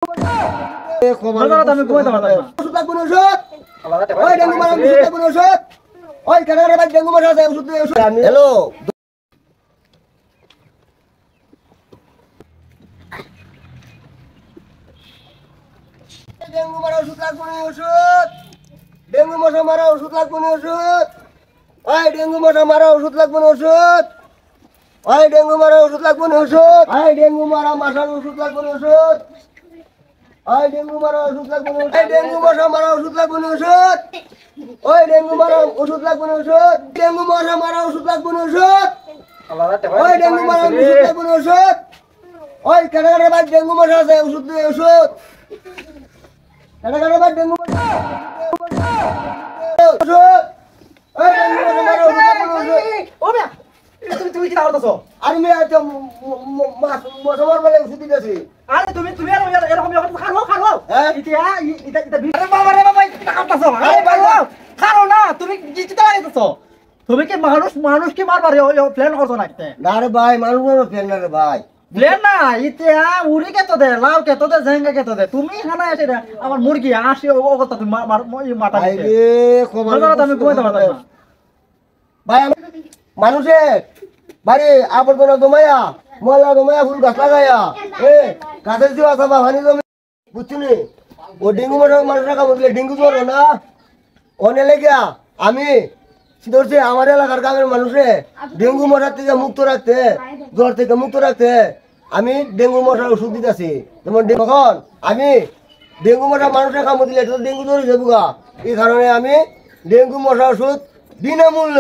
আমি ঘুমাইতে পারতাম না। ওষুধ লাগবে না ওষুধ। ওই ডেঙ্গু মারা ওষুধ লাগবে না ওষুধ। ওই কানাডার ভাই ডেঙ্গু মারা আছে ওষুধ ওষুধ। হ্যালো ডেঙ্গু মারা ওষুধ লাগবে না ওষুধ। ডেঙ্গু মশা মারা ওষুধ লাগবে না ওষুধ। ওই ডেঙ্গু মশা মারা ওষুধ লাগবে না ওষুধ। ওই ডেঙ্গু মারা ওষুধ লাগবে না ওষুধ। ওই ডেঙ্গু মারা মশার ওষুধ লাগবে না ওষুধ। ওই ডেঙ্গু মারা ওষুধ লাগবে না। ওই ডেঙ্গু মশা মারা ওষুধ লাগবে না ওষুধ। ওই ডেঙ্গু মারা ওষুধ লাগবে না ওষুধ। ডেঙ্গু মশা মারা ওষুধ লাগবে না ওষুধ। ওই ডেঙ্গু মারা ওষুধ লাগবে না ওষুধ। ওই কানাডার ভাই ডেঙ্গু মশা আছে ওষুধ দিয়ে ওষুধ। কানাডার ভাই ডেঙ্গু মশা ওষুধ। ওই ডেঙ্গু মশা মারা ওষুধ লাগবে না ওষুধ। ও মিয়া তুমি কি করতেছো? আর আমি আজ মশা মারবার লাগে ওষুধ দিতেছি। আরে তুমি আর এরকম খাও হ্যাঁ? এটা আরে বাবা রে বাবা এটা করতেছো? আরে বাবা খাও না তুমি জিতে লাগাইতেছো। তুমি কি মানুষ কি মারবার প্ল্যান করছো নাকি? না রে ভাই মানুষ প্লেন না রে ভাই। প্ল্যান না ইতিয়া উড়ি কে তো দে লাউ কে তো দে জেঙ্গা কে তো দে তুমি খানা এসে আমার মুরগি আসি ও কথা তুমি মাথা দিতে আরে খবর আমি ঘুমাইতে পারতাম না। ভাই মানুষের বাড়ি আবর্জনা জমায়া ময়লা জমায়া ফুল গাছ লাগাইয়া গাছের যে আছে বা পানি জমি বুঝছি নি ও ডেঙ্গু মানুষের কামড় দিলে ডেঙ্গু জ্বর না অনে লেগিয়া আমি ধরছি আমার এলাকার গ্রামের মানুষে ডেঙ্গু মশার থেকে মুক্ত রাখতে জ্বর থেকে মুক্ত রাখতে আমি ডেঙ্গু মশার ওষুধ দিতেছি যেমন তখন আমি ডেঙ্গু মশা মানুষের কামড় দিলে এটা তো ডেঙ্গু জ্বর হয়ে যাবো এই কারণে আমি ডেঙ্গু মশার ওষুধ বিনামূল্য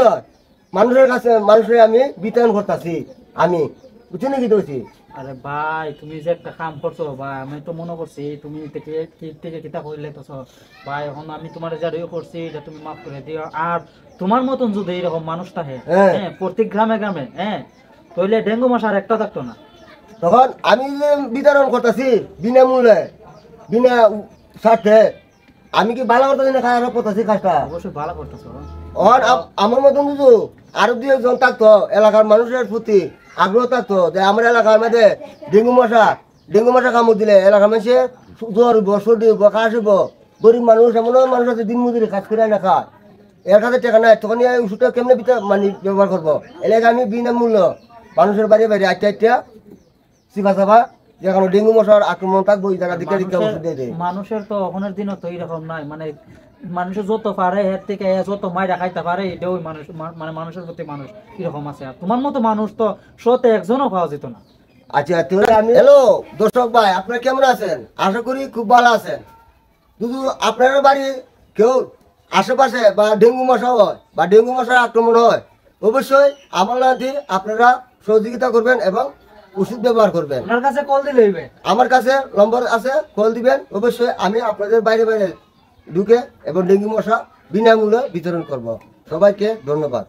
মানুষের কাছে মানুষের আমি বিতরণ করতেছি আমি বুঝছো নাকি ধরছি। আরে ভাই তুমি যে একটা কাম করছো ভাই আমি তো মনে করছি তুমি থেকে কিতা কইলে তো ভাই এখন আমি তোমার যা রিও করছি এটা তুমি মাফ করে দিও। আর তোমার মতন যদি এরকম মানুষ থাকে হ্যাঁ প্রত্যেক গ্রামে গ্রামে তাহলে ডেঙ্গু মশার একটা থাকতো না। তখন আমি যে বিতরণ করতেছি বিনামূল্যে বিনা স্বার্থে আমি কি ভালো করতেছি না খারাপ করতেছি কাজটা? অবশ্যই ভালো করতেছো। আর আমার মতন যদি আরো দুই একজন থাকতো এলাকার মানুষের প্রতি আগ্রহ থাকতো যে আমার এলাকার মধ্যে ডেঙ্গু মশা কামড় দিলে এলাকার মানুষে জ্বর হইব সর্দি হইব কাশ হইব গরিব মানুষ এমন মানুষ আছে দিন মজুরি কাজ করে না খায় এর কাছে টাকা নাই তখন এই ওষুধটা কেমনে মানে ব্যবহার করবো এলাকা আমি বিনামূল্য মানুষের বাড়ি বাড়ি আটটা চিপা চাপা যেখানে ডেঙ্গু মশার আক্রমণ থাকবো ওই জায়গা দিকে ওষুধ দিয়ে দেয়। মানুষের তো ওখানের দিনও তো এইরকম নাই মানে মানুষের যত পারে এর থেকে যত মাইরা খাইতে পারে এটা ওই মানুষ মানে মানুষের প্রতি মানুষ এরকম আছে। আর তোমার মতো মানুষ তো শোতে একজনও পাওয়া যেত না। আচ্ছা আমি হ্যালো দর্শক ভাই আপনারা কেমন আছেন? আশা করি খুব ভালো আছেন। শুধু আপনার বাড়ি কেউ আশেপাশে বা ডেঙ্গু মশা হয় বা ডেঙ্গু মশার আক্রমণ হয় অবশ্যই আমার লাঠি আপনারা সহযোগিতা করবেন এবং ওষুধ ব্যবহার করবেন। আপনার কাছে কল দিলে হইবে, আমার কাছে নম্বর আছে কল দিবেন অবশ্যই আমি আপনাদের বাইরে বাইরে ঢুকে এবং ডেঙ্গু মশা বিনামূল্যে বিতরণ করব। সবাইকে ধন্যবাদ।